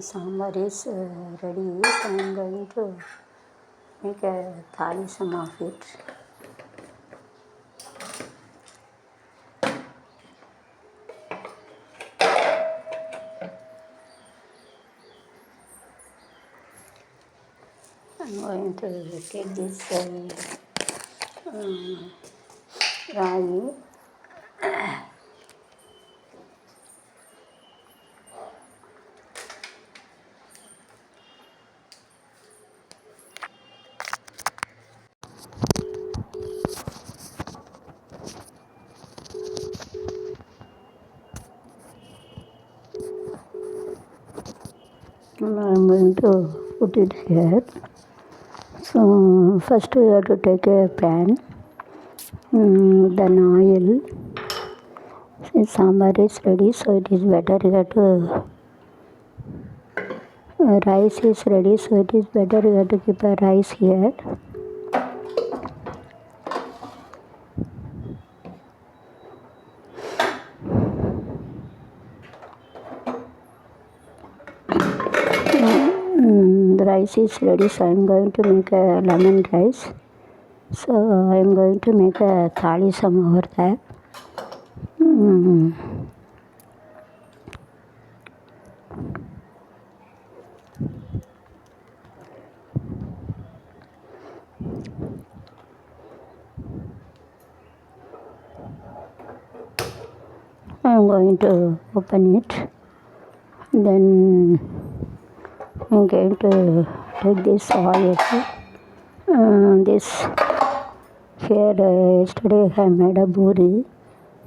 sambar is ready, so I am going to make a thali some of it. I am going to take this ragi. Now I am going to put it here. So first we have to take a pan, then oil. Since sambar is ready, so it is better you have to rice is ready, so it is better you have to keep a rice here. The rice is ready, so I am going to make a lemon rice. So I am going to make a thali some over there. I am going to open it. Then I am going to take this oil. This here yesterday I made a buri.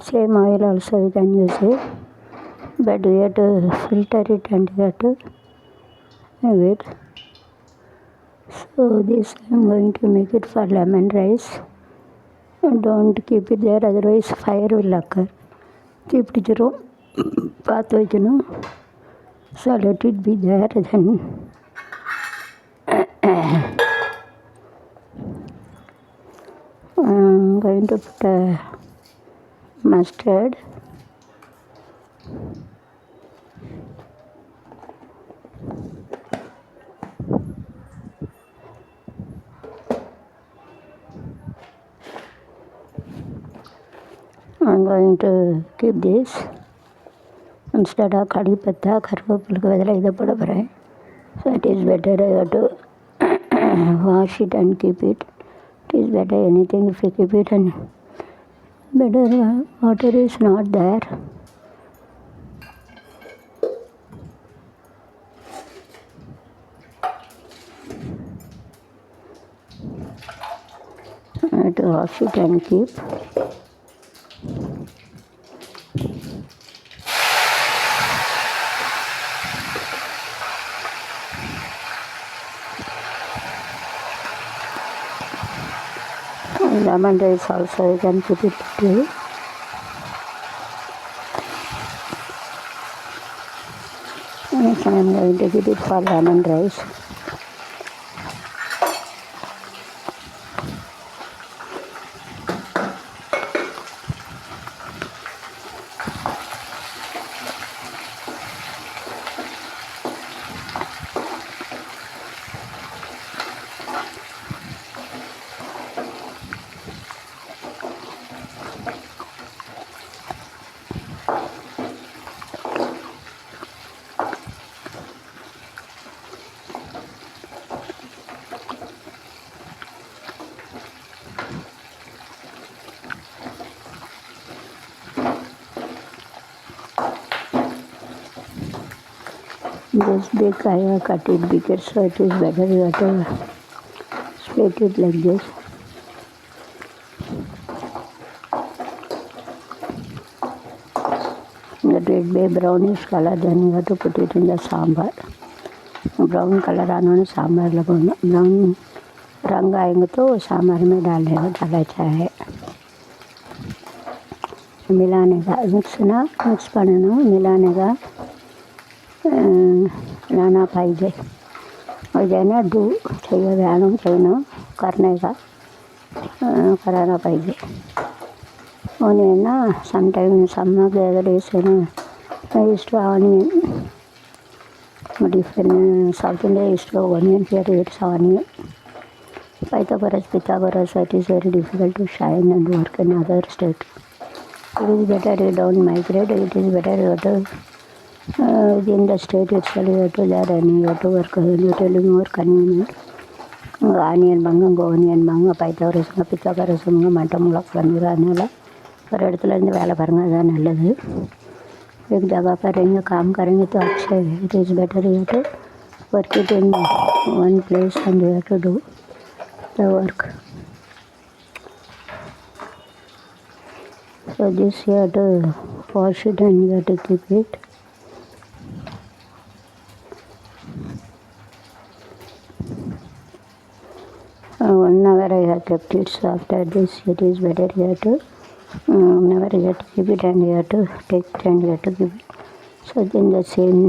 Same oil also we can use it, but we have to filter it and we have to have it. So this I am going to make it for lemon rice. Don't keep it there, otherwise fire will occur. Keep it path வைக்கணும். So let it be there. Then I'm going to put a mustard. I'm going to keep this. Instead of kadi patta, karvapulku badala idu poda poren. So it is better I have to wash it and keep it. It is better anything if you keep it and better water is not there. I have to wash it and keep. Lemon rice also you can put it too. Yes, I am going to keep it for lemon rice. This big I have cut it bigger, so it is better you have to split it like this. That will be brownish color, then you have to put it in the sambar. Brown color आने sambar लगाना, brown रंग आएंगे तो sambar में डालने का डाला चाहे मिलाने का मिक्स करना मिलाने का लाना पाहिजे म्हणजे ना डू चाहिए व्यायाम चाहिए करने का कराना पाहिजे और ना sometime some of the other days I used to onion different South India is to onion, here it's onion. Pythagoras, it is very difficult to shine and work in other state. It is better you don't migrate, it is better you have to, within the state itself you have to learn and you have to work a little more convenient. Onion வாங்க அங்கே onion வாங்க Pythagoras வாங்க மட்டை முளக்கு பண்ணுற அதனால் ஒரு இடத்துலேருந்து வேலை பாருங்கள் அதுதான் நல்லது. एक जगह पर रहेंगे काम करेंगे तो अच्छे है. It is better you have to work it in one place and you have to do the work. So this you have to wash it and you have to keep it. One hour I have kept it, so after this it is better you have to whenever you have to keep it and you have to take it and you have to keep it. So then the same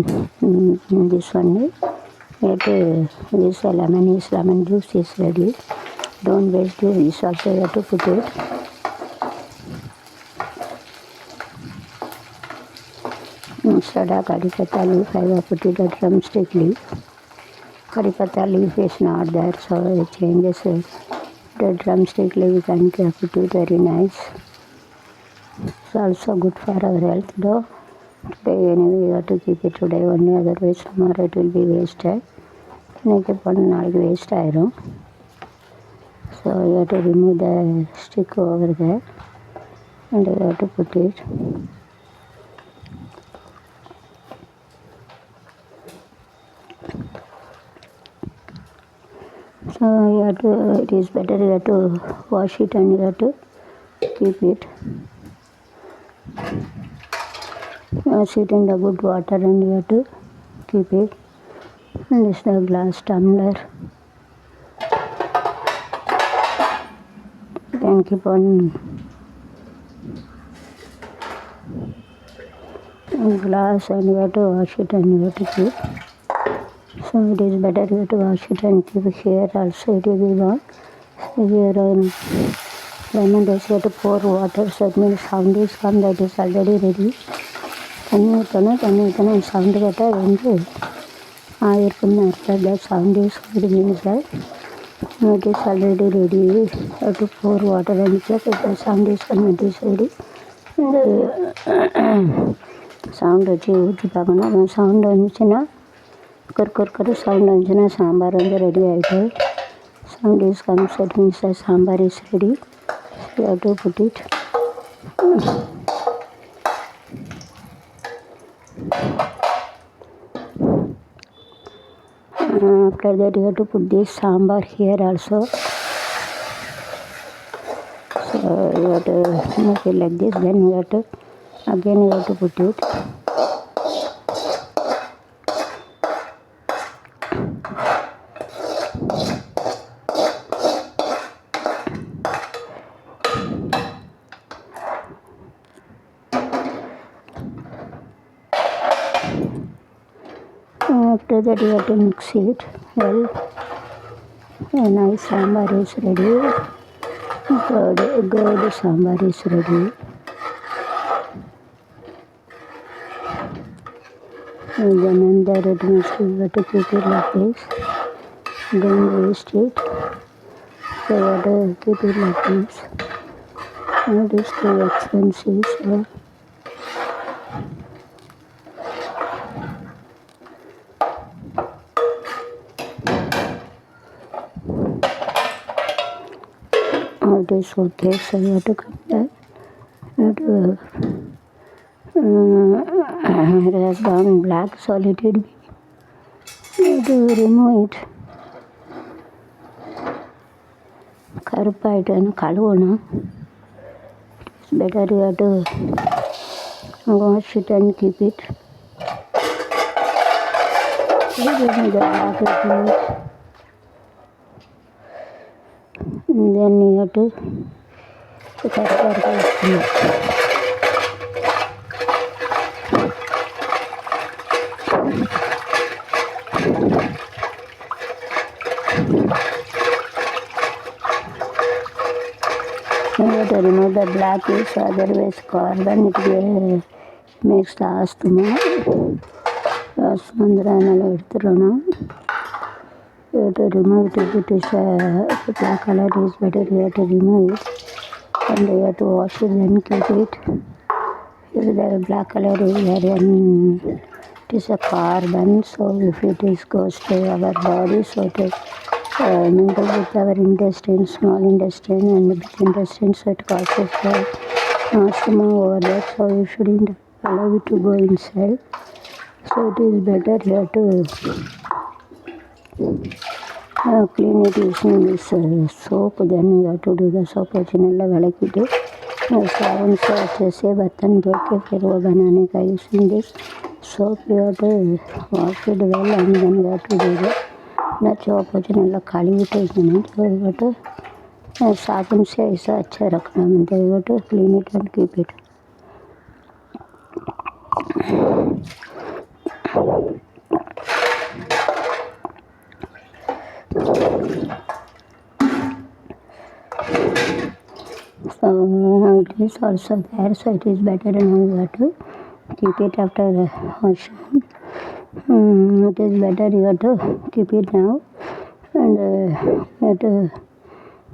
in this one you have to, this lemon juice is ready. Don't waste this also you have to put it. Instead of curry patta leaf I have put it a drumstick leaf. Curry patta leaf is not there, so it changes it. The drumstick leaf and put it very nice. It's also good for our health though. Today anyway you have to keep it today only, otherwise tomorrow it will be wasted. இன்னைக்கு போன நாளைக்கு waste ஆயிரும். So you have to remove the stick over there and you have to put it. So you have to, it is better you have to wash it and you have to keep it. Wash it in the good water and you have to keep it. And this is the glass tumbler. You can keep on glass and you have to wash it and you have to keep. So it is better you have to wash it and keep it here also, it will be long. So here lemon juice you have to pour water, so it means sound is come, that is already ready. தண்ணி ஊற்றணும் sound கேட்டால் வந்து ஆயிருக்குன்னு அர்த்தம். that sound is good means that it is already ready. You have to pour water and check if the sound is coming, it is ready. Sound வச்சு ஊற்றி பார்க்கணும். அந்த சவுண்டு வந்துச்சுன்னா கரு சவுண்ட் வந்துச்சுன்னா சாம்பார் வந்து ரெடி ஆகிட்டு. Sound is come set means sambar is ready. You have to put it. After that you have to put this sambar here also. So you have to make it like this, then you have to again you have to put it. After that you have to mix it well. A nice sambar is ready. Good sambar is ready. And then under it means you have to keep it like this. Don't waste it. So you have to keep it like this. It is too expensive, so it is okay. So you have to come back. You have to it has gone black, so let it be. You have to remove it. கருப்பாயிட்டு கழுவணும். It's better you have to wash it and keep it. Remove the black meat. And then you have to cut it. You have to remove the black piece, otherwise carbon it will makes the asthma. அதனால் எடுத்துடணும். You have to remove it if it is black color is better. You have to remove it and you have to wash it, then keep it. If the black color is there, then it is a carbon, so if it is goes to our body, so it mingle with our intestine, small intestine and big intestine, so it causes the asthma over there, so you shouldn't allow it to go inside. So it is better here to clean it using this soap. Then you have to do the soap वैसे नल्ला विलक्किट्टु साबुन से अच्छे से बर्तन धो के फिर वो बनाने का using this soap. You have to wash it well and then you have to do the soap वैसे नल्ला कழுவிட்டு இருக்கணும். So you have to साबुन से ऐसा अच्छा रखना है. You have to clean it and keep it. So it is also there, so it is better and you have to keep it after washing. It is better you have to keep it now and you have to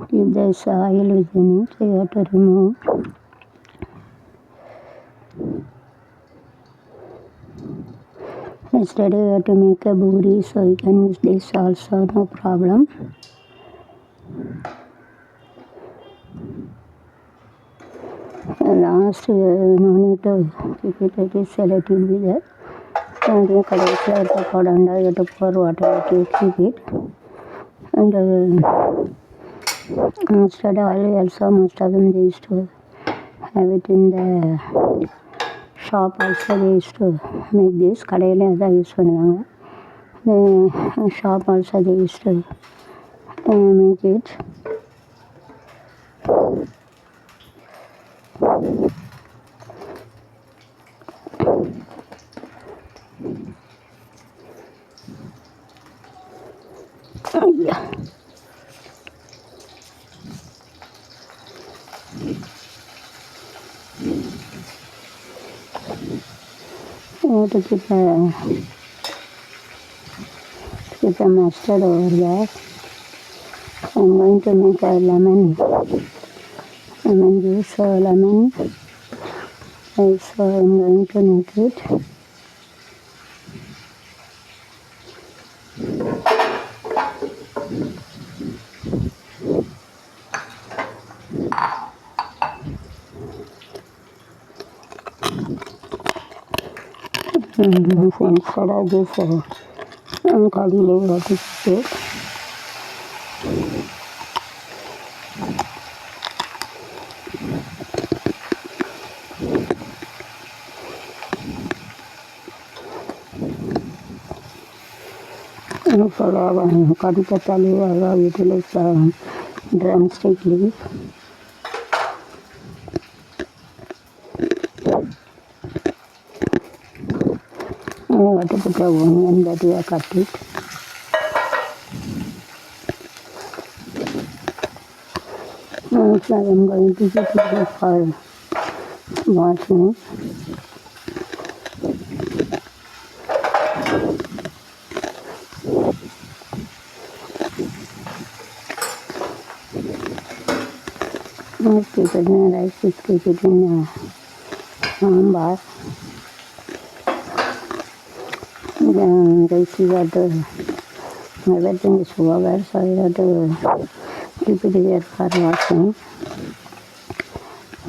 keep this oil within it, so you have to remove. Yesterday you have to make a buri, so you can use this also, no problem. Last no need to keep it, it is let it be there. And you can also pour under, you have to pour water to keep it. And mustard oil also, most of them they used to have it in the shop also. They used to make this கடையில் அதான் use பண்ணுவாங்க. Shop also they used to make it. Yeah. You have to keep the mustard over there. I'm going to make a lemon juice or lemon. So I'm going to make it. Instead of this curry leaf, what is it? Instead of curry pata leaf, I have utilized drumstick leaf. You have to put the onion that you have cut it. So I am going to get it for washing. Keep it in rice, keep it in sambar. Rice you have to, everything is over, so you have to keep it here for washing.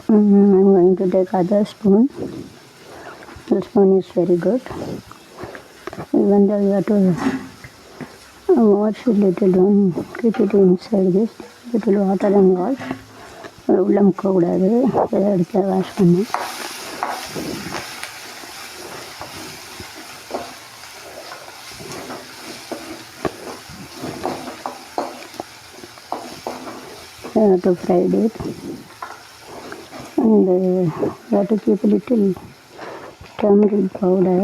I'm going to take other spoon. The spoon is very good. Even though you have to wash it little, don't keep it inside this. Little water and wash. உள்ள முக்கக்கூடாது, இதை எடுத்து wash பண்ணு. You have to fry it and you have to keep a little turmeric powder.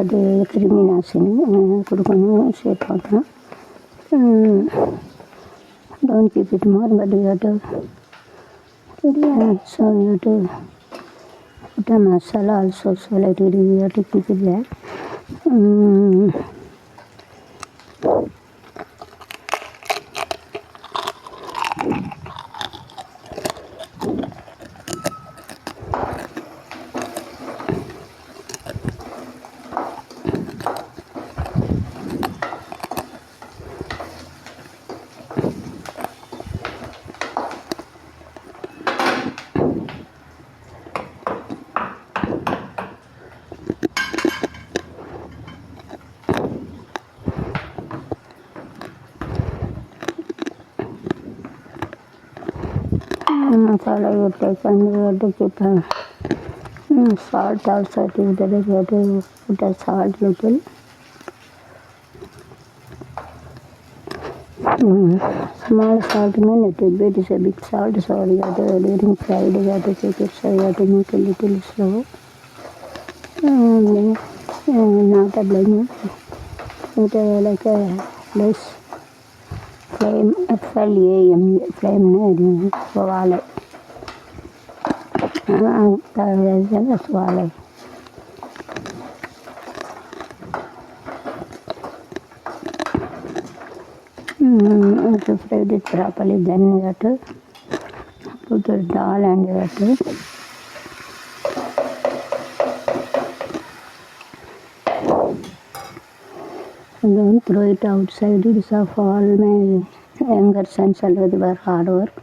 அது கிருமி நாசினி கொடுக்கணும் சேர்த்து பார்க்கலாம். don't keep it more, but you have to so you have to put a masala also, so like you have to keep it there. Masala you take and you have to keep salt also. You have to put a salt little. Small salt mean little bit is a big salt, so you have to during fried you have to take it, so you have to make a little slow. Not a blame, it like a less flame, FLAME flame swallow. Swallow. To fry it properly, then you have to put the dal and you have to don't throw it outside. It's of all my younger sons already were hard work.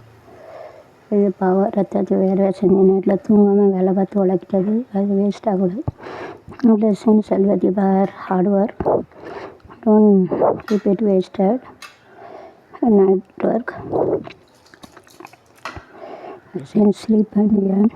இது power ரத்தத்தை வேறு செஞ்ச நேரத்தில் தூங்காமல் வேலை பார்த்து உழைக்கிறது அது வேஸ்ட் ஆகக்கூடாது. Since already were hard work, don't keep it wasted. Night work, since sleep and earn.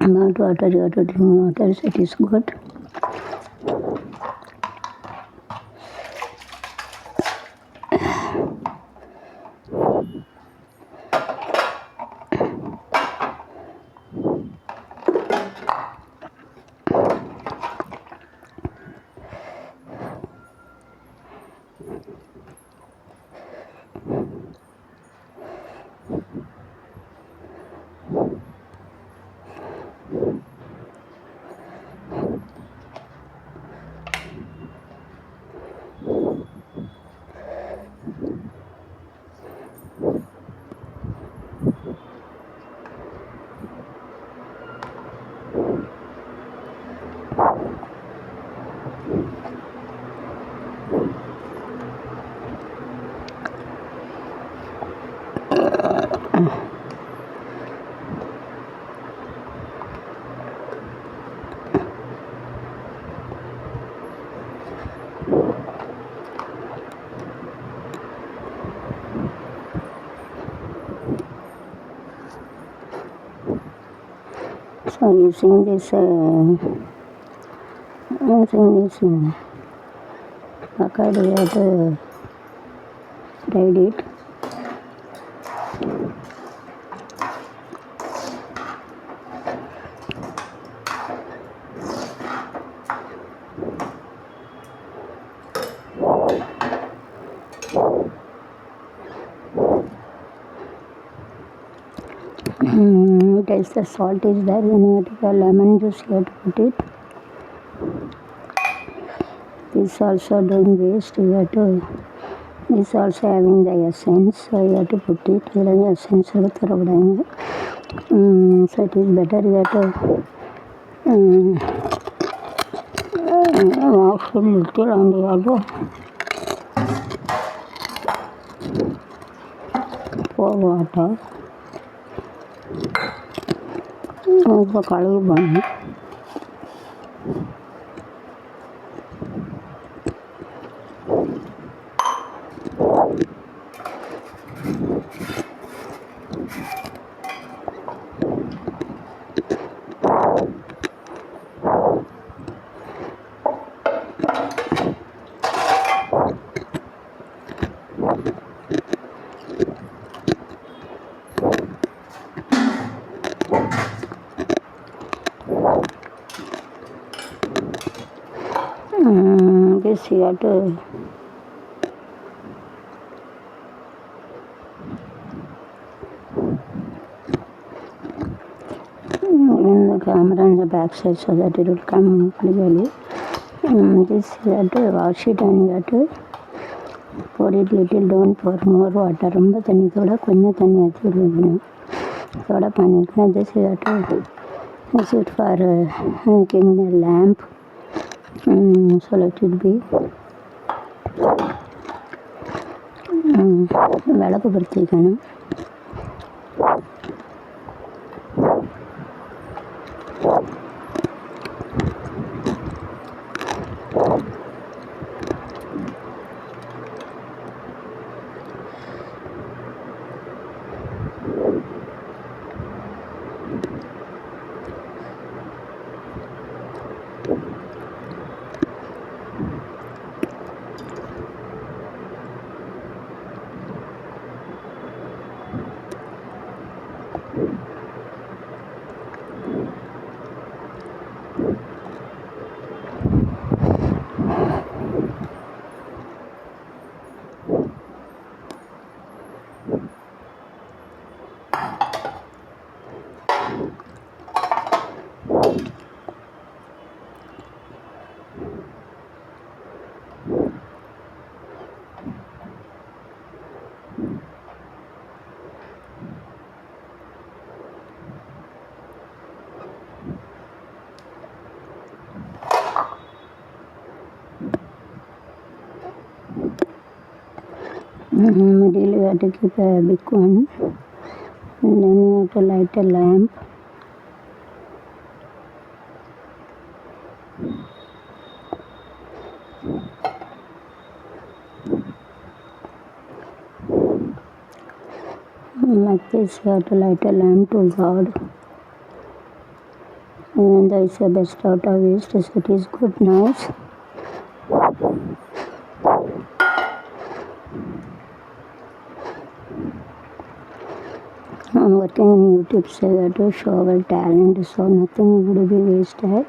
Amount water you have to drink water, so it is good. So using this avocado, we have to fried it. Taste the salt is there, then you have to put lemon juice, you have to put it. This also don't waste, you have to This also having the essence, so you have to put it. Here the essence throw. So it is better you have to wash it little and you have to pour water. The color burn. This you have to in the camera on the back side so that it will come clearly. This you have to wash it and you have to pour it little, don't pour more water. ரொம்ப தண்ணி கூட கொஞ்சம் தண்ணி ஊற்றி விடணும். அதோட பண்ணிக்கலாம். This you have to use it for making the lamp. So let it be. விளக்கு பொருத்திக்கணும். Middle you have to keep a big one, and then you have to light a lamp. Like this you have to light a lamp to God, and there is a best out of waste, so it is good, nice. I'm working on YouTube, so I have to show our talent, so nothing would be wasted.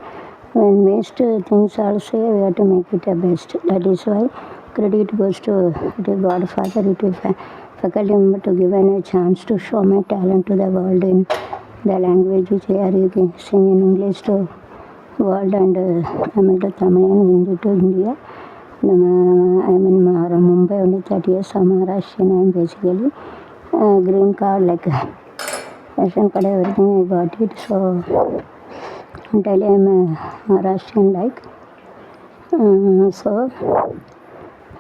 When waste things also, we have to make it a best. That is why credit goes to Godfather, to faculty member to give me a chance to show my talent to the world in the language which I are sing in English to world and Tamil to Tamil and Hindi to India. I'm in Mumbai only 30 years, Maharashtrian. I'm basically green card, like ration card, everything I got it. So until I'm Maharashtrian, like so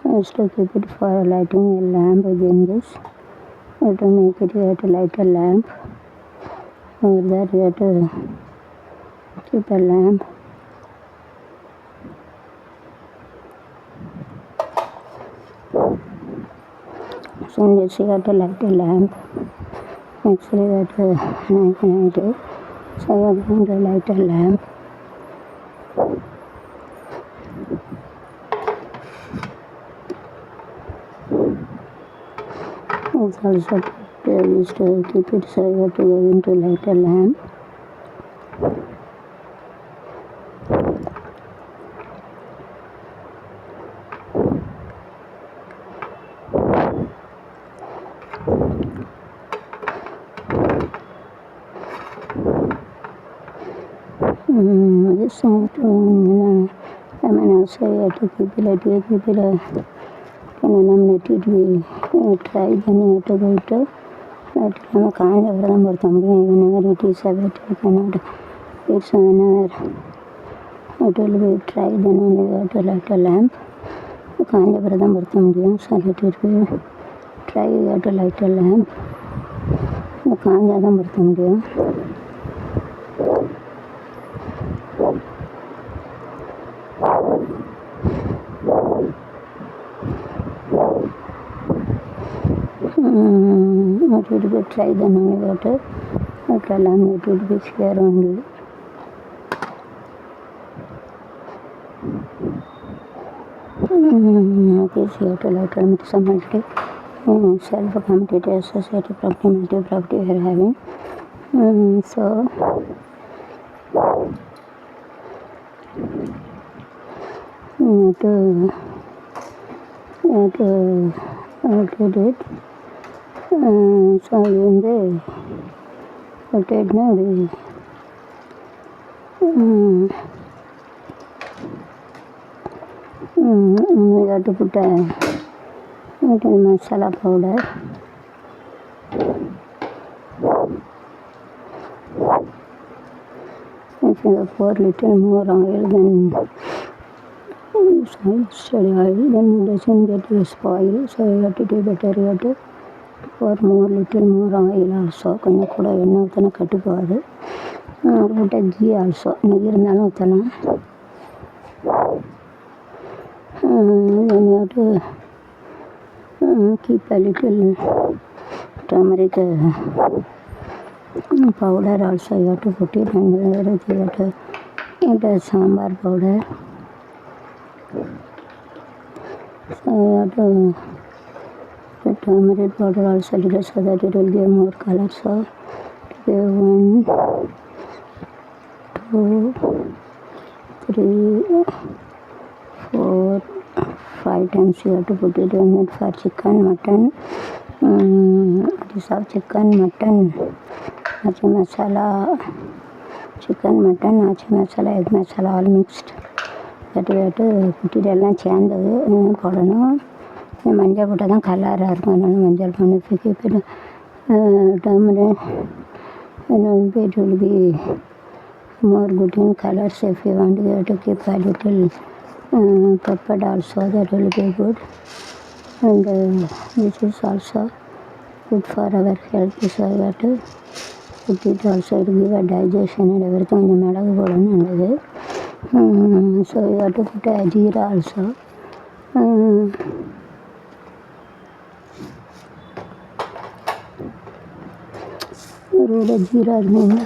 I used to keep it for lighting a lamp. Again this you have to make it, you have to light a lamp. Over there you have to keep a lamp. So in this you have to light a lamp. Actually you have to night it. So you are going to light a lamp. It's also used to keep it, so you have to go into light a lamp. This thing to, I mean also you have to keep it, like you keep it நம்ம try பண்ணி விட்டு நம்ம காஞ்ச அப்புறம் பொறுத்த முடியும். whenever it is available you cannot it's whenever it will be dry then only you have to light a lamp. காஞ்ச அப்புறம் தான் பொறுத்த முடியும். so let it be dry you have to light a lamp. காஞ்சால் தான் பொறுத்த முடியும். It would be try then only water. After lamp it would be clear only. Okay, so you have to light lamp some self-completed associated property, multi-property we are having. So to do it. So வந்து ரொட்டேட்னா அப்படி we have to put a masala powder. If you pour little more oil than steady oil, then it doesn't get spoil. So you have to do better. You have to pour little more oil also. கொஞ்சம் கூட எண்ணெய் ஊற்றினா கட்டு போகாது. போட்ட key also நெய் இருந்தாலும் ஊற்றலாம். Then you have to keep a little turmeric powder also you have to put it, and you have to put a sambar powder. So you have to put turmeric powder also little so that it will give more color. So give 1, 2, 3, 4, 5 times you have to put it in it for chicken, mutton. This of chicken, mutton, achi masala, chicken, mutton, achi masala, egg masala all mixed. That we have to put it எல்லாம் சேர்ந்தது போடணும். மஞ்சள் போட்டால் தான் கலராக இருக்கும். அதனால மஞ்சள் போடணும். If you keep it turmeric it will be more good in colors. If you want you have to keep a little pepper also, that will be good. And this is also good for our health. So you have to put it also to give a digestion and everything. கொஞ்சம் மிளகு போடணும் நல்லது. So you have to put a jeera also. ஒரு ஜீரா இருந்தீங்க.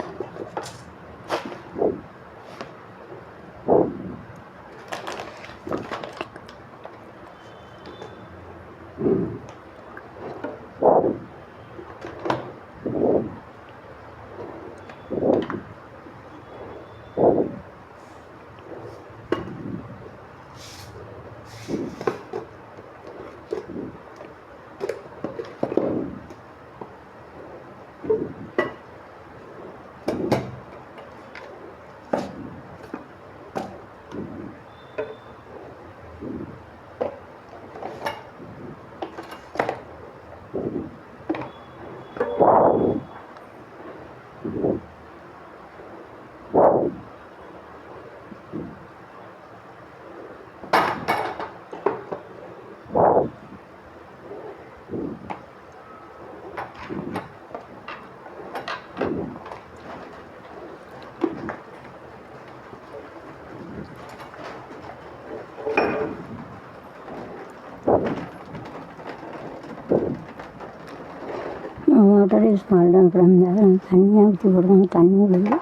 Water is called down from there. தண்ணியாக ஊற்றி கொடுத்தாங்க. தண்ணி விழுது.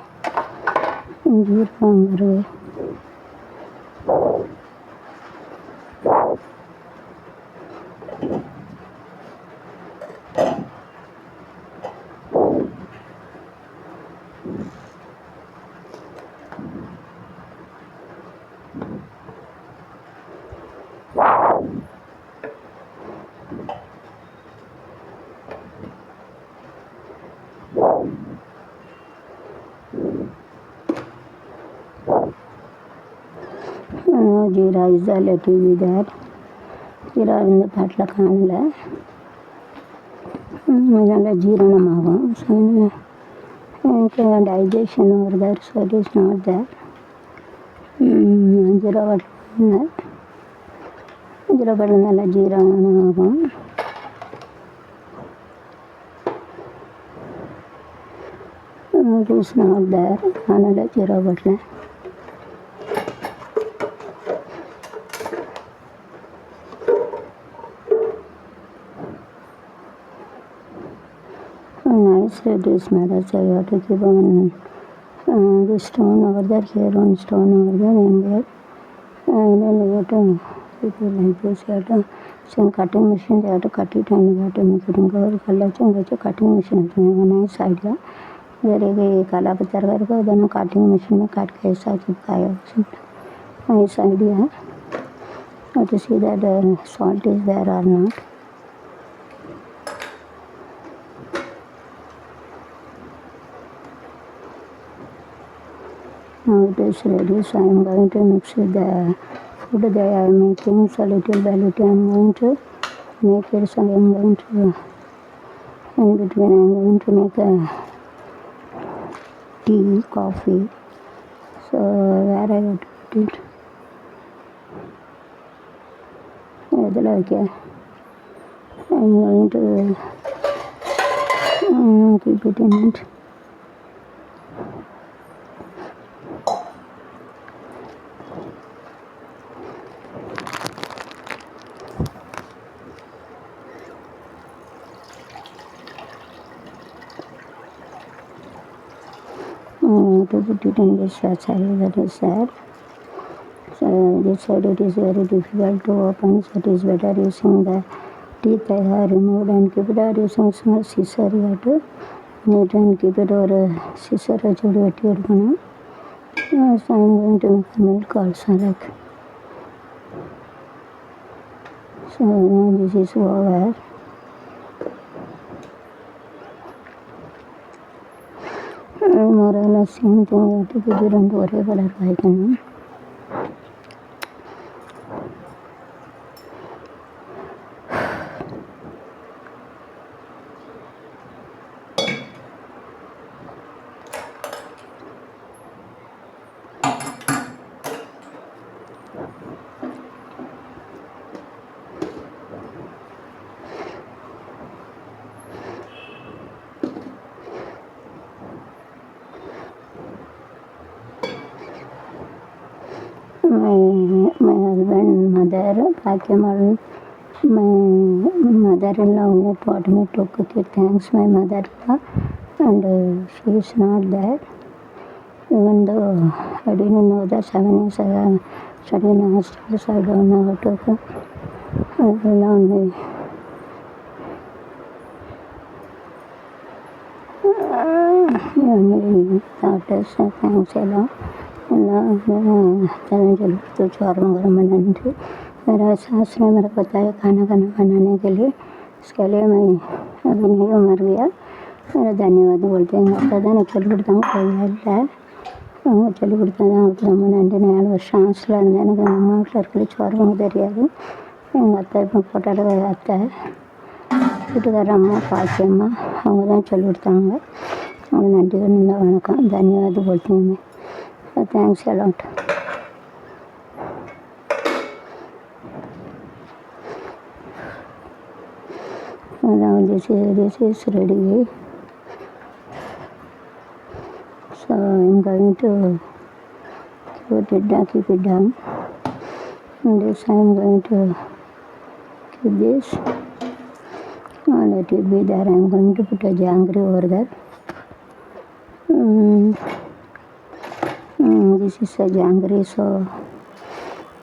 ஜீரகம் வருது. Jeera is let it be there. Jeera இந்த பாட்டில் காணல. நல்லா ஜீரணமாகும். ஸோ எனக்கு டைஜஷன் வருது. So it is not there. Jeera water jeera water நல்லா ஜீரணமாகும். It is not there. அதனால் jeera water nice dish matters. I have to keep on this stone over there, here one stone over there, and there. And then you have to keep it like this. You have to some cutting machine. You have to cut it and you have to make it in cover. Cutting machine is a nice idea. There is a color picture. Then cutting machine में काट के ऐसा चिपकाया. Nice idea. Have to see that salt is there or not. Now it is ready, so I am going to mix with the food that I am making. So little by little I am going to make it. So I am going to, in between I am going to make a tea, coffee. So where I got to put it? Okay. I am going to keep it in it. To put it in this side that is there. So this side it is very difficult to open, so it is better using the teeth I have removed and keep it, or using small scissor. You have to need and keep it over a scissor. So I am going to make milk also like. So this is over. More or less same thing. You have to keep it on whatever I can. My husband, mother, Pakyamal, my mother-in-law taught me to cook it. Thanks my mother-in-law, and she is not there. Even though I didn't know that 7 years I studied in hostel, so I don't know how to cook. I learned my daughters, thanks a lot. तो चारों गरम बनाने थे. मेरा सास ने मेरे को बताया खाना बनाने के लिए. इसके लिए मैं अभी नहीं मर गया. मेरा धन्यवाद बोलते हैं. அப்பதான் சொல்லிவிடுத்தாங்க கோயிலில் அவங்க சொல்லி கொடுத்தாங்க. நம்ம 2 வருஷம் ஹாஸ்டலில் இருந்தேன். எனக்கு எங்கள் அம்மா வீட்டில் இருக்கிற சோறுங்க தெரியாது. எங்கள் அத்தை இப்போ போட்டால் அத்தை வீட்டுக்கார அம்மா பாக்கியம்மா அவங்க தான் சொல்லி கொடுத்தாங்க. அவங்க நன்றி வணக்கம் धन्यवाद बोलते हैं मैं. Thanks a lot. Now this is ready. So I am going to keep it down. And this I am going to keep this. Let it be there. I am going to put a jangri over there. This is a jangri, so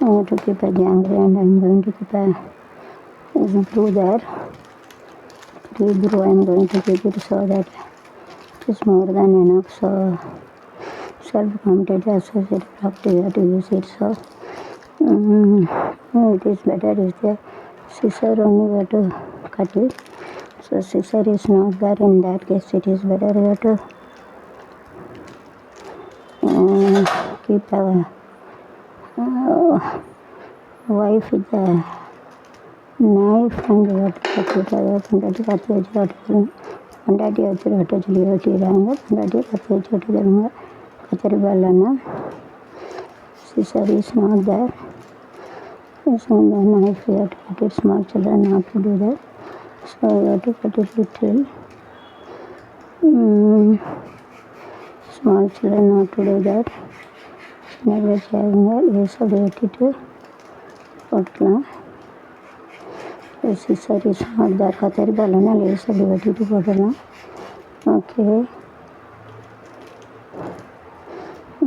I want to keep a jangri, and I am going to keep a glue there. Glue I am going to keep it so that it is more than enough. So self-completed associated property you have to use it. So it is better if the scissor only you have to cut it. So scissor is not there. In that case it is better you have to keep a wife with the knife and you have to cut it. பொண்டாட்டி கத்தி வச்சு வெட்டுறாங்க, பொண்டாட்டி வச்சு வெட்ட சொல்லி வெட்டிடுறாங்க, பொண்டாட்டியை கத்தி வச்சு வெட்டி தருவாங்க. கத்தரிக்காய் இல்லைன்னா scissor is not there. So the knife you have to cut it. Small children not to do that. So you have to cut it little. Small children not to do that. சின்ன வச்சாங்க லேசாக வெட்டிட்டு போட்டுக்கலாம். scissor is not there. கத்தரிக்காய் இல்லைன்னா லேசாக வெட்டிட்டு போட்டுடலாம். Okay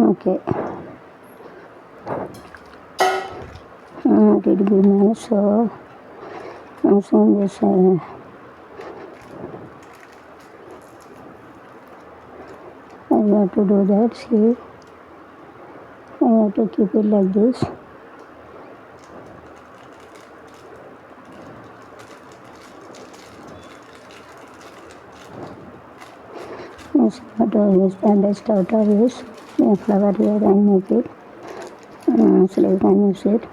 okay it will be nice. So I'm saying this I have to do that. See, I have to keep it like this. Yes, what I use the best out of this flower here and make it so you can use it.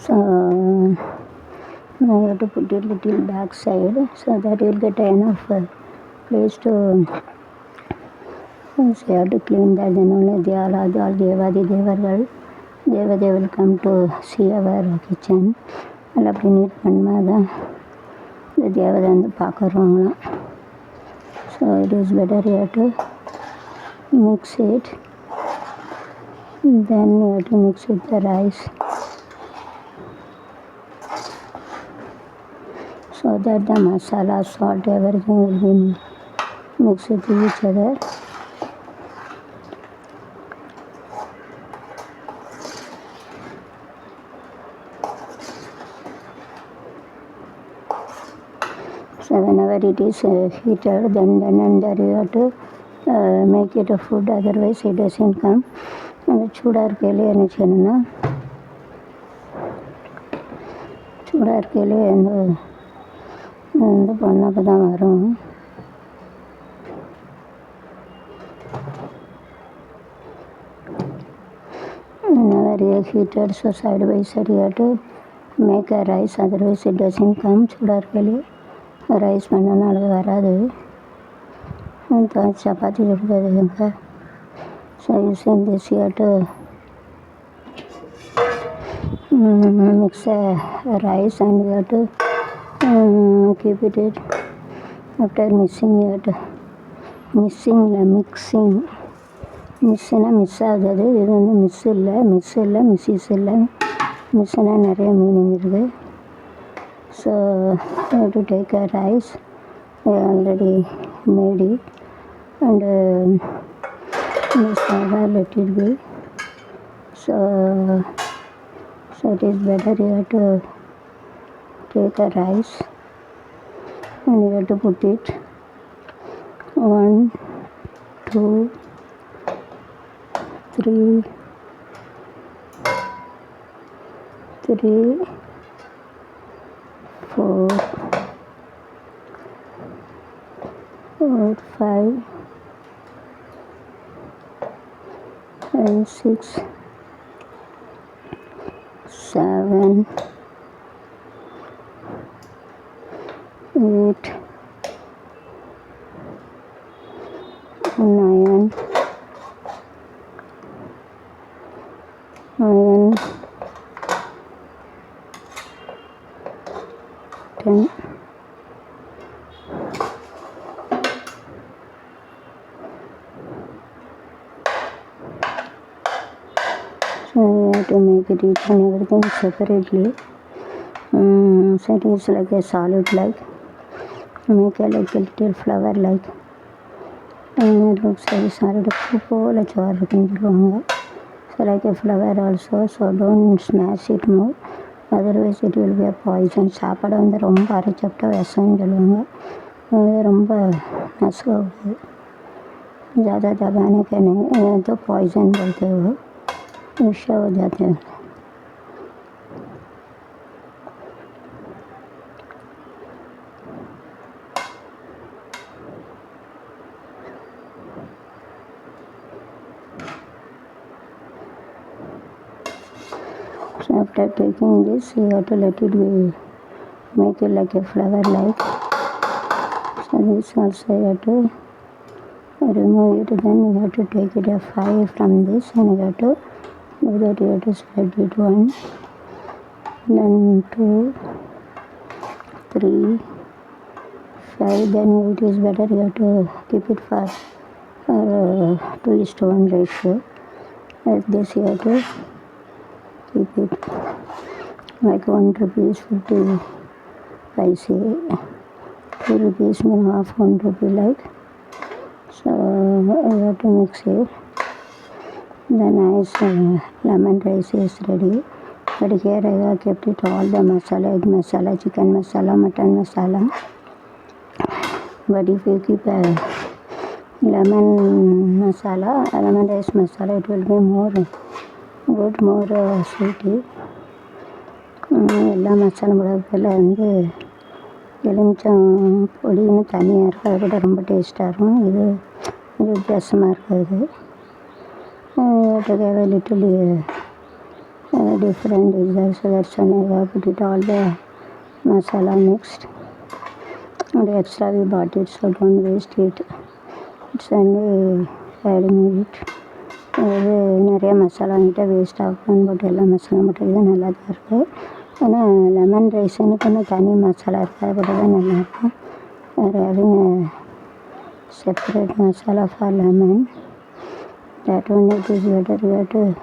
So now you have to put it little back side so that you will get enough place to. So you have to clean that. Then only they all Devadi Devargal, they will come to see our kitchen. எல்லாம் அப்படி NEET பண்ணாதான் இந்த தேவதை வந்து பார்க்குறவங்களாம். So it is better you have to mix it. Then you have to mix with the rice so that the masala, salt, everything will be mixed with each other. So whenever it is heated, then and there you have to make it a food, otherwise it doesn't come. சூடாக இருக்கையிலே என்ன செய்யணும்னா, சூடாக இருக்கையிலே வந்து பண்ணப்போ தான் வரும். Whenever you are heated, so side by side you have to make a rice, otherwise it doesn't come. சூடாக இருக்கையிலே ரைஸ் பண்ணனா அது வராது. சப்பாத்தி கொடுத்ததுங்க. So using this you have to mix rice and you have to keep it after mixing it. mixing miss ஆகுது. இது வந்து மிஸ் இல்லை மிஸ்ஸஸ் இல்லை. மிஸ்ஸுனா நிறைய மீனிங் இருக்குது. So you have to take a rice already made it and this let it be. So it is better you have to take a rice and you have to put it 1 2 3 4 5 and 6 7 8 9 10 So you have to make it each and everything separately. So it is like a solid like, make a like a little flower like, it looks like solid பூ போல் சோறு இருக்குன்னு சொல்லுவாங்க. So like a flower also, so don't smash it more, otherwise it will be a poison. சாப்பாடை வந்து ரொம்ப அரைச்சப்பட்ட விஷம்னு சொல்லுவாங்க. அது ரொம்ப நசுக்காது. ज़्यादा दबाने के नहीं तो पॉइजन बोलते हो, विषय हो जाते हैं. So after taking this, you have to let it be, make it like a flower like. So this also you have to remove it. Then you have to take it a 5 from this, and you have to do that. You have to spread it 1, then 2, 3, 5. Then it is better you have to keep it for 2:1 ratio. Like this you have to keep it like 1 rupees 50 paise, 2 rupees mean half 1 rupee like. So you have to mix it. The nice lemon rice is ready. But here I have kept it all the masala, egg masala, chicken masala, mutton masala. But if you keep a lemon masala, lemon rice masala, it will be more good, more sweety. எல்லா மசாலா மிளகுல வந்து எலுமிச்சம் பொடின்னு தனியாக இருக்குது, அது கூட ரொம்ப டேஸ்ட்டாக இருக்கும். இது கொஞ்சம் வித்தியாசமாக இருக்குது. Together little different is so that's when I have put it all the masala mixed. And extra we bought it, so don't waste it. It's only adding it. அது நிறைய மசாலா வாங்கிட்டா வேஸ்ட் ஆகும், பட் எல்லா மசாலா மட்டும் இது நல்லா தான் இருக்குது. ஆனால் லெமன் ரைஸுன்னு கொஞ்சம் தனி மசாலா இருக்குது, அது கூட தான் நல்லாயிருக்கும். வேறு having a separate masala for lemon, that one it is better. You have to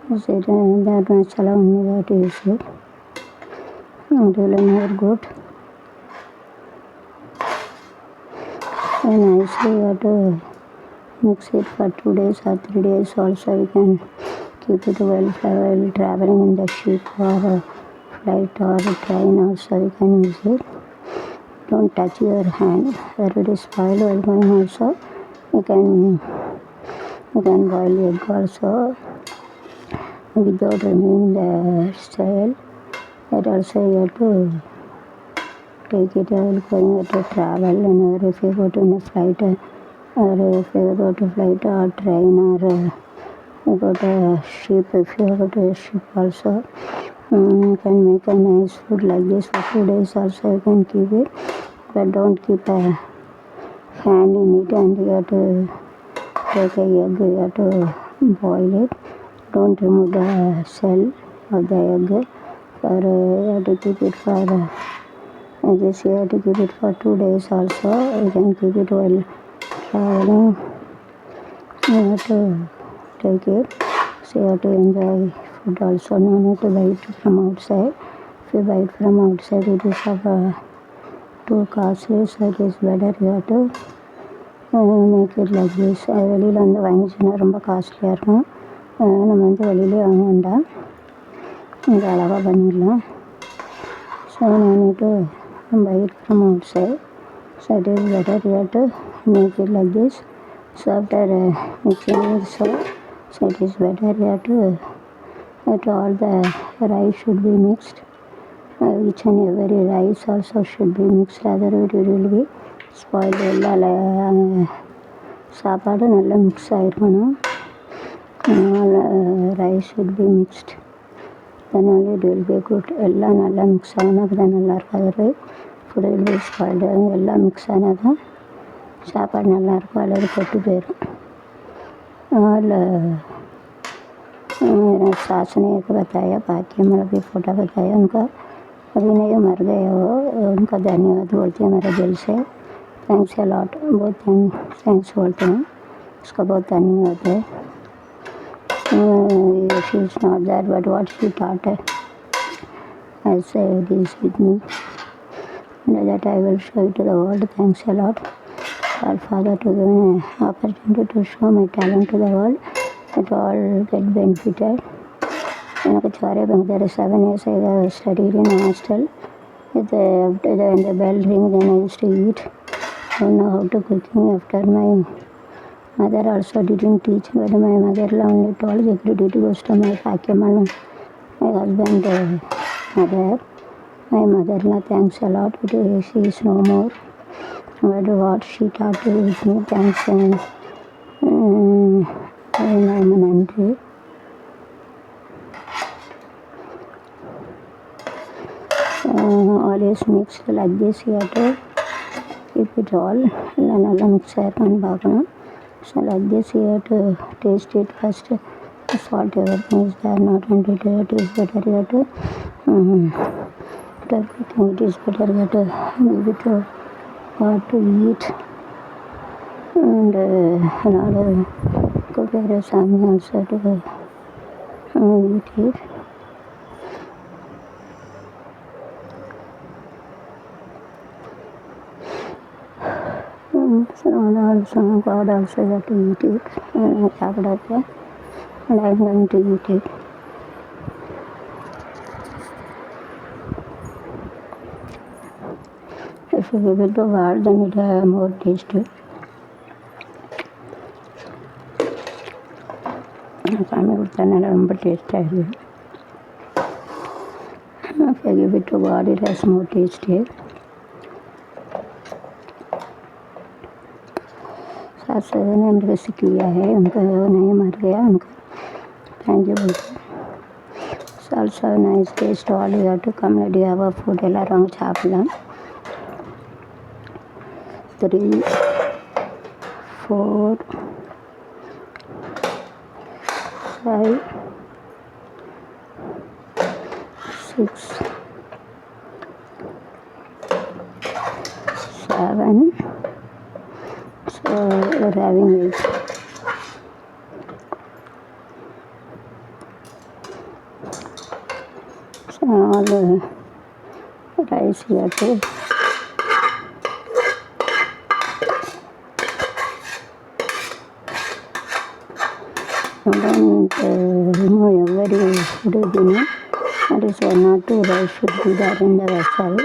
use it, that masala only you have to use it. It will be more good. And nicely you have to mix it for 2 days or 3 days also. You can keep it while traveling in the ship or flight or train also you can use it. Don't touch your hand, that will spoil while going also. You can boil egg also without removing the shell. That also you have to take it while going to travel. Whenever if you go to a flight or if you go to flight or train or you go to ship, if you go to a ship also, you can make a nice food like this for 2 days also. You can keep it, but don't keep a hand in it. And you have to take a egg, you have to boil it. Don't remove the shell of the egg. For you have to keep it for this, you have to keep it for 2 days also. You can keep it while traveling. You have to take it, so you have to enjoy food also. No need to buy it from outside. If you buy it from outside, it is of too costly, so it is better you have to make it like this. வெளியில் வந்து வாங்கிச்சுன்னா ரொம்ப காஸ்ட்லியாக இருக்கும். நம்ம வந்து வெளியிலே வாங்க வேண்டாம், இது அழகாக பண்ணிடலாம். So no need to buy it from outside, so it is better you have to make it like this. So after mixing it, so it is better you have to all the rice should be mixed. Each and every rice also should be mixed, otherwise it will be spoiled. எல்லா சாப்பாடும் நல்லா mix ஆகிருக்கணும். Rice should be mixed, then only it will be good. எல்லாம் நல்லா mix ஆகணும், அப்போ தான் நல்லாயிருக்கும். Otherwise food will be spoiled. எல்லாம் மிக்ஸ் ஆனால் தான் சாப்பாடு நல்லாயிருக்கும், அல்லது கெட்டு போயிடும். सास ने एक बताया, बाकी हमारा भी फोटा बताया, उनका अभी नहीं मर गए वो, उनका धन्यवाद बोलते हैं मेरे दिल से. थैंक्स अ लॉट, बहुत थैंक्स बोलते हैं, उसका बहुत धन्यवाद है. She is not that, but what she taught है, has this with me, and that I will show it to the world. Thanks a lot, our Father, to give me an opportunity to show my talent to the world, that all get benefited. எனக்கு சாரே there 7 years I studied in a hostel. When the bell ring, then I used to eat. I don't know how to cooking. After my mother also didn't teach, but my mother only told security goes to my Pakemanu, my husband mother. My mother-in-law, thanks a lot, but she is no more. But what she taught with me, thanks I'm நன்றி. Always mixed like this. You have to keep it all. நல்லா mix ஆகிருக்கான்னு பார்க்கணும். So like this you have to taste it first. Salt everything is there, not until it is better. You have to everything it is better. You have to give it to God to eat. And another prepare something also to eat it. So also God also have to eat it. And I am going to eat it. If you give it to God, then it has more taste. சாமி கொடுத்தனால ரொம்ப டேஸ்ட்டாக இருக்குது. If you give it to God, it has more taste. सास ने हमने कैसे किया है, उनका नहीं मर गया, उनका थैंक यू बोलते. Also nice taste. All you have to come ready our food எல்லாரும் சாப்பிடலாம். 3, 4, 5, 6, 7. So we're having it. So all the rice here too. And then remove every food, that is 1 or 2 rice should be there in the vessel.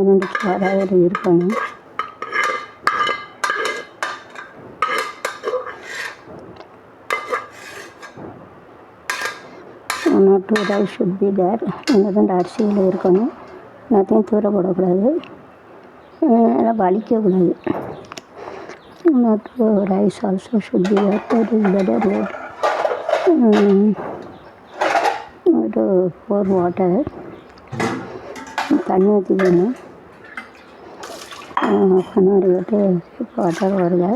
ரெண்டு சாராக இருக்கணும். One or 2 rice should be there. ரெண்டு அரிசியில் இருக்கணும். எல்லாத்தையும் தூர போடக்கூடாது, அதெல்லாம் வலிக்கக்கூடாது. One or 2 rice also should be there. That is better. ஒரு 4 வாட்டர் தண்ணி ஊற்றிக்கணும். ஹாஃப் அன் ஹவர் விட்டு வாட்டர் வருது.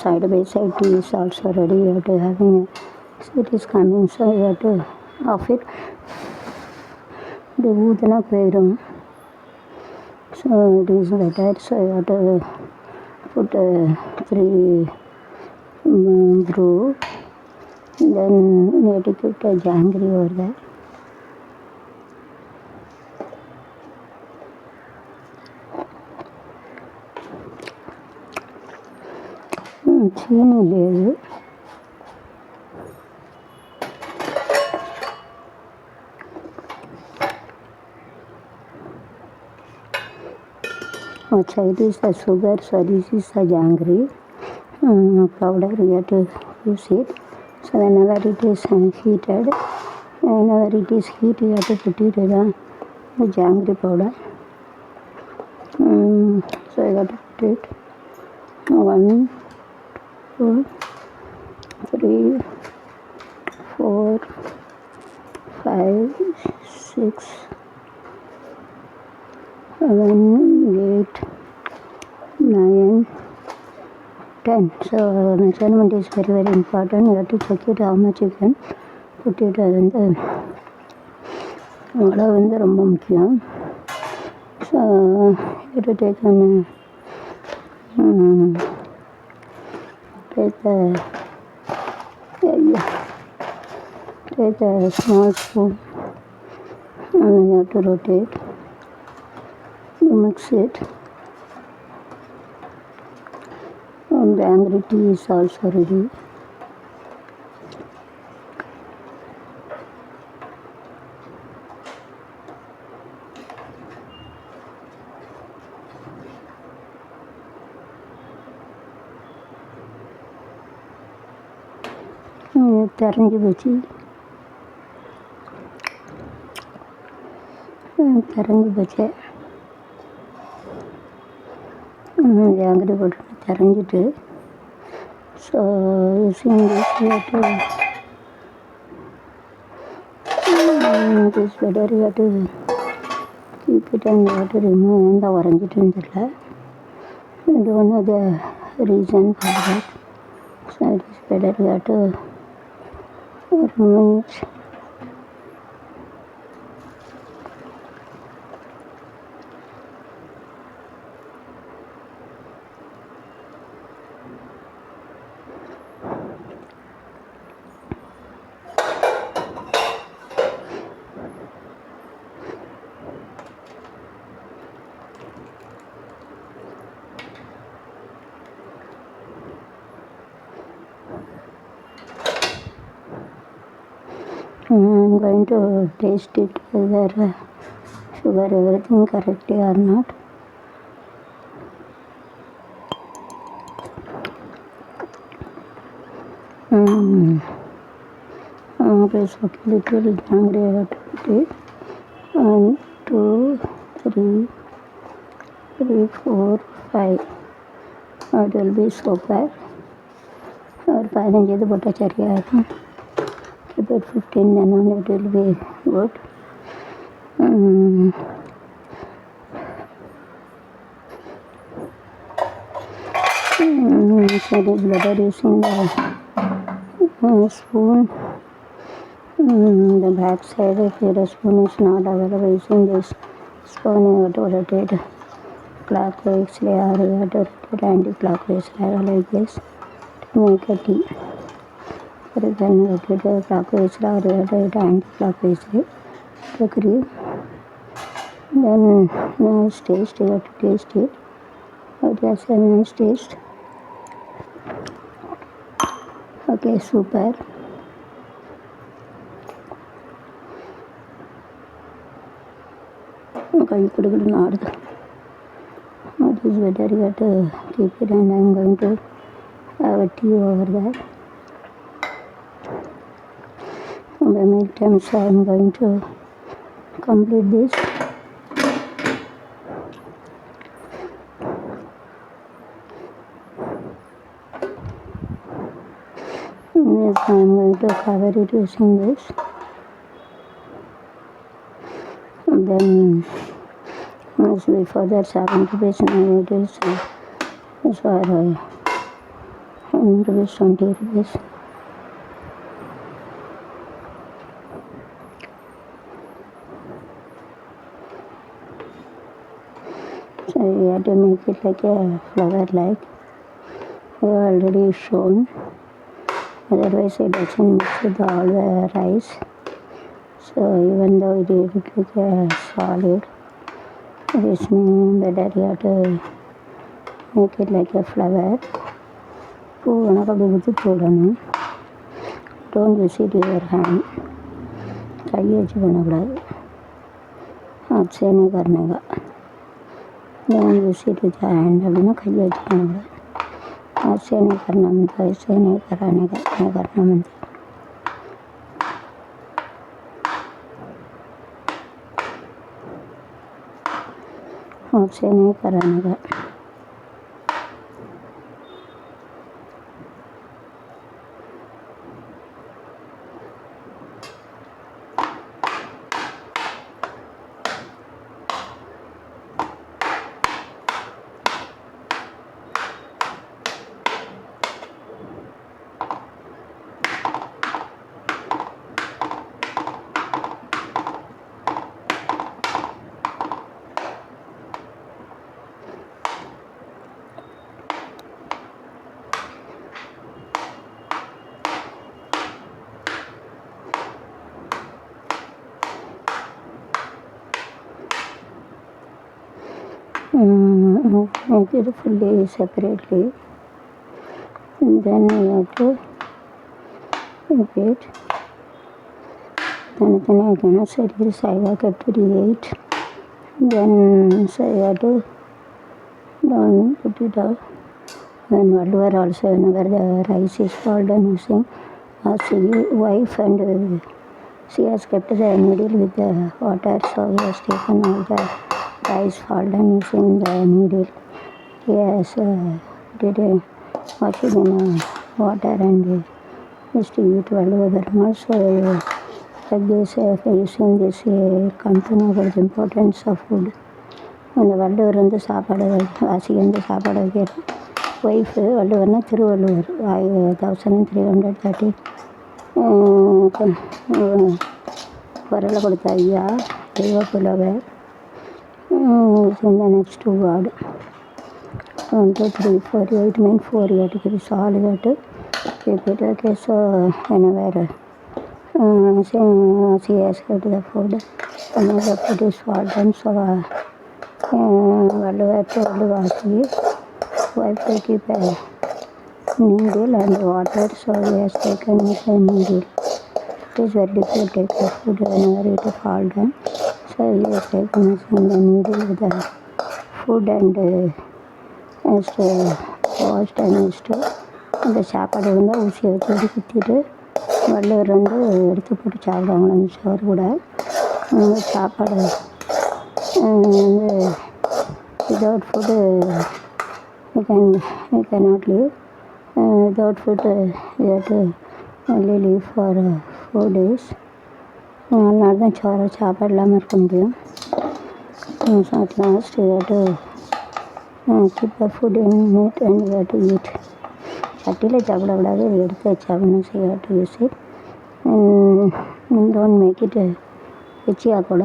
Side by side tea is also ready. You have to having a, so it is coming, so you have to off it. The ஊதுனா போயிடும். So it is better. So you have to put 3 brew. Then you have to put a janggery over there. చీనీ లేదు. It is the sugar, so this is the janggery powder. You have to use it. So whenever it is heated, whenever it is heat, you have to put it in the janggery powder. So you have to put it 1, 2, 3, 4, 5, 6, 7, 8, 9, 10. So measurement is very important. You have to check it how much you can put it. அது அளவு ரொம்ப முக்கியம். So you have to take a small spoon and you have to rotate. You mix it. And the angry tea is also ready. தெரிஞ்சு போச்சு. ஜாங்கிரி போட்டு தெரிஞ்சிட்டு so using this better you to keep it and you to remove. ஏன் தான் வரைஞ்சிட்டுன்னு தெரியல. I don't know the reason for that. So it is better you have to remove it. I'm going to taste it whether sugar everything correctly or not. Press okay, little jangri I have to put it. 1, 2, 3, 4, 5. It will be super. और 15 இது போட்டா சரியா இருக்கும். About 15 then only it will be good. So it is better using the spoon. The back side, if your spoon is not available, using this spoon you have to rotate clockwise or you have to rotate anti-clockwise like this to make a tea. Then rotate clockwise or you have to rotate anti-clockwise to cream. Then nice taste, you have to taste it. It has a nice taste. Okay, super. Okay, you could have done it. It is better you have to keep it, and I am going to have a tea over there. In the meantime, so I am going to complete this. Yes, I am going to cover it using this. And then before that 70 rupees, now it is for 100 rupees, 20 rupees. So you have to make it like a flower like you already shown. Otherwise it doesn't mix with all the rice. So even though it is like a solid, this means better you have to make it like a flower. பூ உனக்கு அப்படி ஊற்றி போடணும். Don't visit your hand. கை வச்சு பண்ணக்கூடாது. हाथ से नहीं करने का. Don't visit with your hand. அப்படின்னா கை வச்சு பண்ணக்கூடாது. हाथ से नहीं करना मिलता, ऐसे नहीं कराने का, नहीं करना मिलता. हाथ से नहीं कराने का. make it fully separately. And then we have to make it. Then I can set it aside to 38. Then so you have to down put it up. Then whatever also whenever the rice is fallen using wife and she has kept the noodle with the water, so he has taken all the rice fallen using the noodle. He has wash it in water and used to eat very much. So like this, using this come to know about the importance of food. அந்த வள்ளுவர் வந்து சாப்பாடு வாசி வந்து சாப்பாடு வைக்கிற wife வள்ளுவர்னா Thiruvalluvar 1330 குரலை கொடுத்த ஐயா தெய்வ புலவர் இந்த next word 1 2 3 4 8 mean 4 you have to give it all you have to keep it. Okay, so whenever she has kept the food another food is fallen, so whatever told Vasi, wife to keep a needle and water, so he has taken a needle. It is very difficult to take the food whenever it is fall down, so he has taken the needle with the food and has washed and used அந்த சாப்பாடு வந்து ஊசி வச்சு குத்திட்டு வள்ளுவர் வந்து எடுத்து போட்டு சாப்பிடுவாங்களா அந்த சோறு கூட சாப்பாடு வந்து without food you cannot live. Without food you have to only live for 4 days. அதனால தான் சாப்பாடு இல்லாமல் இருக்க முடியும். So at last you have to keep the food in it and you have to eat. சட்டியில் சாப்பிடக்கூடாது, எடுத்து வச்சாகணும். So you have to use it and don't make it எச்சியாக கூட.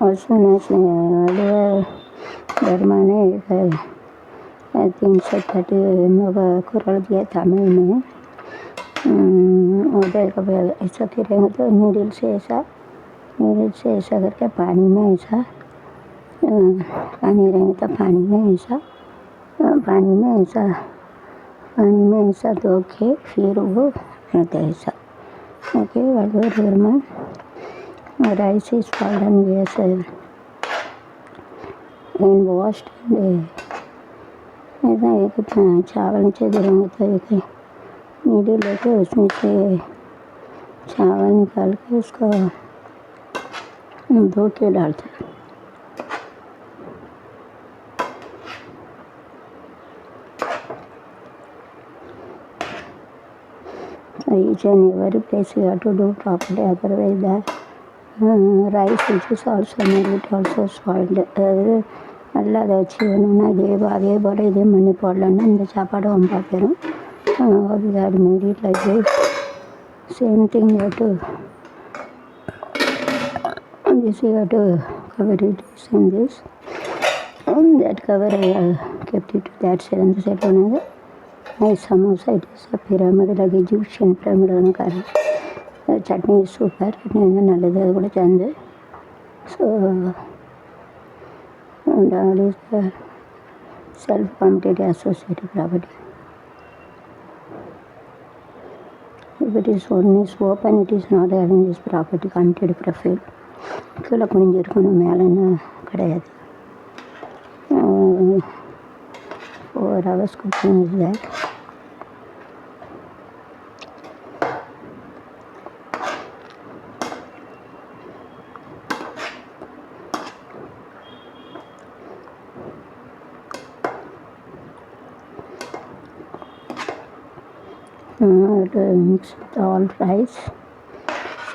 Also, தர்மானே திங்ஸ் தட்டு குரல் दिया तमिल में उधर का ऐसा करेंगे तो नूडल्स से ऐसा करके पानी में ऐसा पानी रहेंगे तो पानी में ऐसा धो के फिर वो रहता है ऐसा. Okay, Wular rice is fallen, yes, and washed and ऐसा एक चावल नीचे गिरेंगे तो एक नीडल लेके उसमें से चावल निकाल के उसको धो के डालते हैं. Each and every place you have to do properly, otherwise the rice which is also made it also spoiled. நல்லா அதை வச்சு வேணும்னா அதே போல் இதே பண்ணி போடலன்னா இந்த சாப்பாடு வம்பா போயிடும். அது made it like this. Same thing you have to this you have to cover it in this and that cover I kept it to that side and the side another nice samosa. It is a pyramid like Egyptian pyramid on curry. Chutney is super, chutney வந்து நல்லது, அது கூட சேர்ந்து. So all is self-commutative associative property. If it is one is open, it is not having this property commutative profile. கீழே குனிஞ்சிருக்கணும், மேலேன்னு கிடையாது. 4 hours cooking is that. To mix with all rice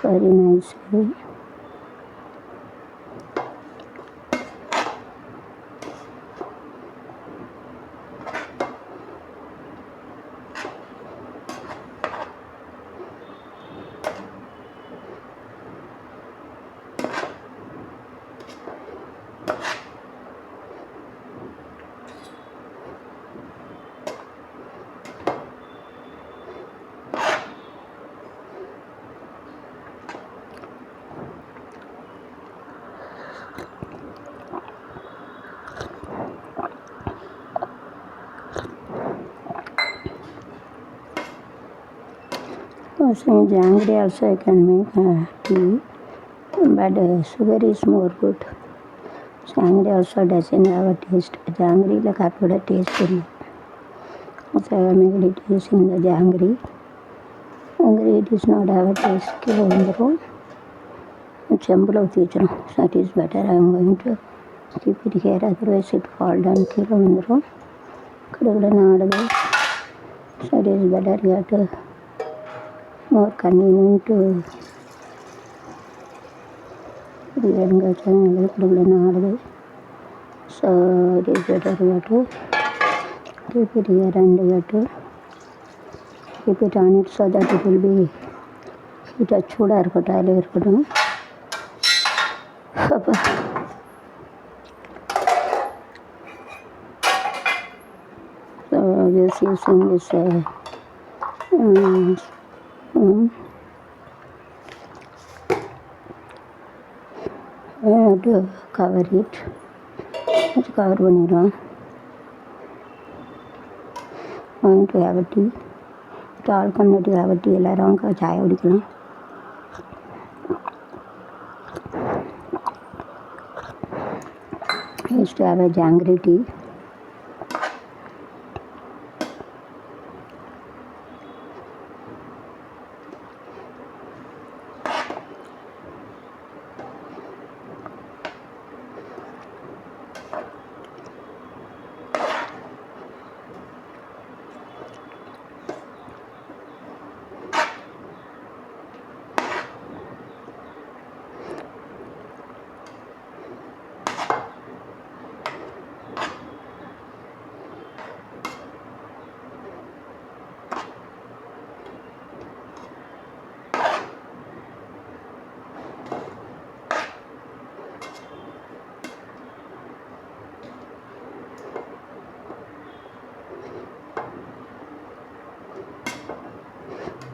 very nicely. Also, in janggery also I can make tea, but sugar is more good. Janggery also doesn't have a taste. Janggery like I put a taste in it. So I make it using the janggery. Janggery does not have a taste. Kilo vandro. Chambula teachno. That is better. I am going to keep it here. Otherwise it fall down. Kilo vandro. Kadavula naadadu. So it is better. You have to more convenient to so it is better you have to keep it here and you have to keep it on it so that it will be heat chuda irukottu irukudum. So just using this to cover it. Cover பண்ணிடுவோம். going to have a tea. All community have a tea. எல்லாரும் சாய குடிக்கலாம். I used to have a janggery tea.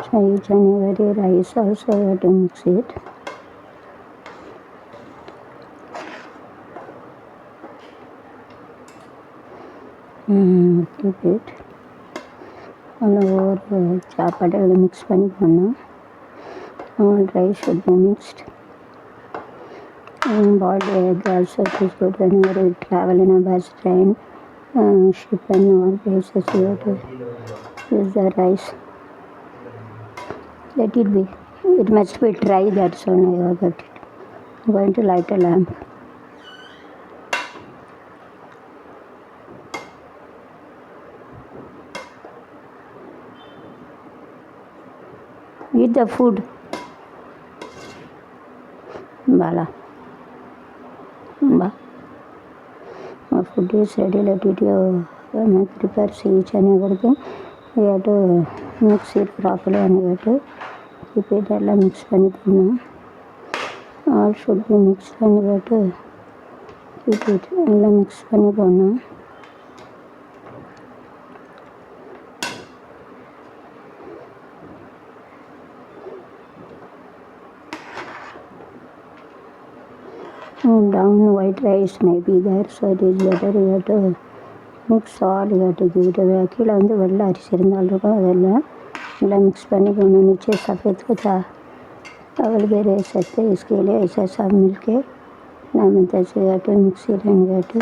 So each and every rice also you have to mix it. Keep it. All over சாப்பாடு mix பண்ணி போடணும். All rice should be mixed. Boiled egg also is good whenever you travel in a bus, train, ship and all places you have to use the rice. Let it be. It must be dry, that's when I have got it. I'm going to light a lamp. Eat the food. Bala. My food is ready. Let it prepare each and everything. You have to mix it properly and you have to keep it all mix பண்ணி போடணும். All should be mixed and you have to keep it எல்லாம் mix பண்ணி போடணும். Down white rice may be there, so it is better you have to mix all, you have to give it away. கீழே வந்து வெள்ளை அரிசி இருந்தாலும் இருக்கும் அதெல்லாம் எல்லாம் மிக்ஸ் பண்ணி போகணும். नीचे सफ़ेद कुछ चावल भी रह सकते इसके लिए ऐसा सब मिल के ना मिलता है. you have to mix it and you have to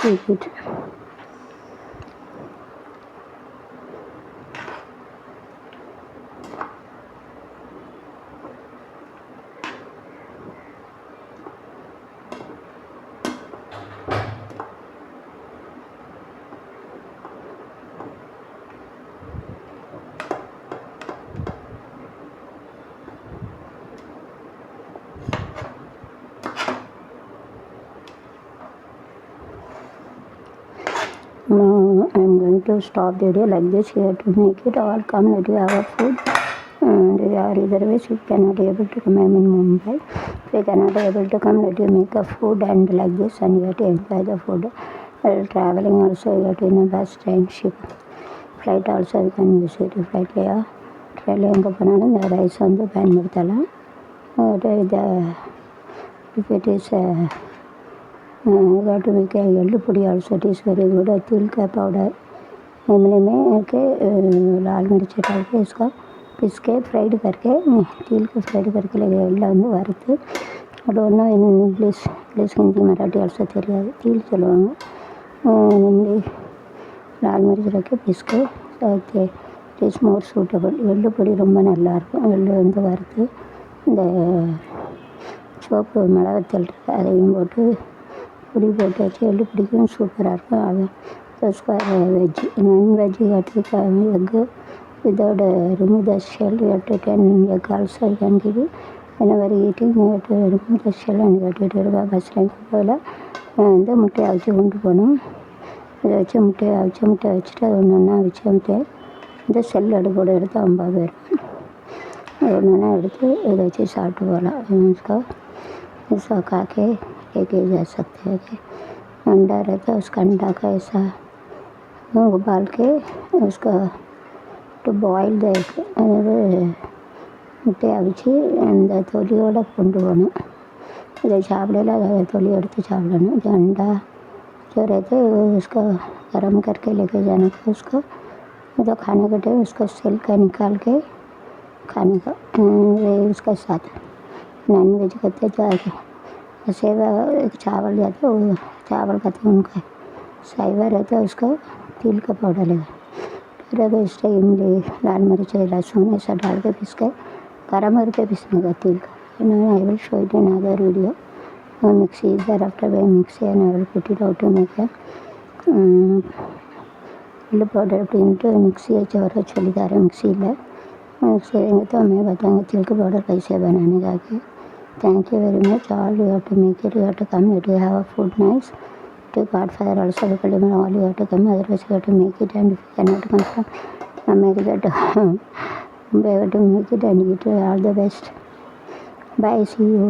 keep it. I'm going to stop the video like this. You have to make it all come that you have a food. And otherwise you cannot able to come. I'm in Mumbai. If you cannot able to come, let you make a food and like this, and you have to enjoy the food. While traveling also, you have to in a bus, train, ship, flight also you can use it. Flight ட்ரெயினில் எங்கே போனாலும் இந்த rice வந்து பயன்படுத்தலாம். இதை if it is got to make எள்ளு பொடி also it is very good. तिल का पाउडर इमली में के लाल मिर्च डाल के इसका पीस के फ्राइड करके तिल को फ्राइड करके लगे எள்ளை வந்து வறுத்து அது ஒன்றும் இங்கிலீஷ் ஹிந்தி மராட்டி ஆல்சோ தெரியாது तिल சொல்லுவாங்க. இம்லி லால் மிர்ச் ரக்கி பீஸ் के இட் இஸ் மோர் சூட்டபிள். எள்ளு பொடி ரொம்ப நல்லாயிருக்கும். எள்ளு வந்து வறுத்து இந்த சோப்பு மிளகாத்தூள் இருக்குது அதையும் போட்டு பொடி போட்டு வச்சு எள்ளு பிடிக்கும் சூப்பராக இருக்கும். அது வெஜ்ஜு நான்வெஜ்ஜு கட்டிக்க egg without remove the shell can egg also can give whenever eating you have to remove the shell and get it பஸ்ஸில் போல் வந்து முட்டையை அவிச்சு கொண்டு போகணும். இதை வச்சு முட்டையை வச்சுட்டு அது ஒன்று ஒன்றா அவிச்சு முட்டையை இந்த செல் அடுப்போடு எடுத்து 50 பேர் ஒன்று ஒன்றா எடுத்து இதை வச்சு சாப்பிட்டு போகலாம். ऐसा खा के लेके जा सकते हैं कि अंडा रहता है उसका अंडा का ऐसा उबाल के उसका to boil the egg முட்டையை அவிச்சு அந்த தொலியோடு கொண்டு போகணும். இதை சாப்பிடல அதை தொலி எடுத்து சாப்பிடணும். जो अंडा जो रहते उसको गर्म करके लेके जाने का उसको तो खाने के टाइम उसका सेल का निकाल के खाने का उसका साथ नॉन वेज करते जाके सेवा चावल जाते वो चावल खाते उनका साइवर रहता है उसका तिल का पाउडर लगा फिर इस टाइम लाल मिर्च लहसुन ऐसा डाल के पीस के गरम करके पीसने का तिल का. I will show it in other video. Mixie there after by mixie and I will put it out to make a எள்ளு பவுடர் அப்படின்ட்டு மிக்ஸி வச்சு வர சொல்லி தரேன். मिक्सी मिक्सी तो मैं बताऊँगा तिल का पाउडर कैसे बनाने का. Thank you very much. All you have to make it. You have to come. You have a food nice. Take Godfather also available. All you have to come. Otherwise you have to make it. And if you cannot come from America to you have to make it and eat. All the best. Bye. See you.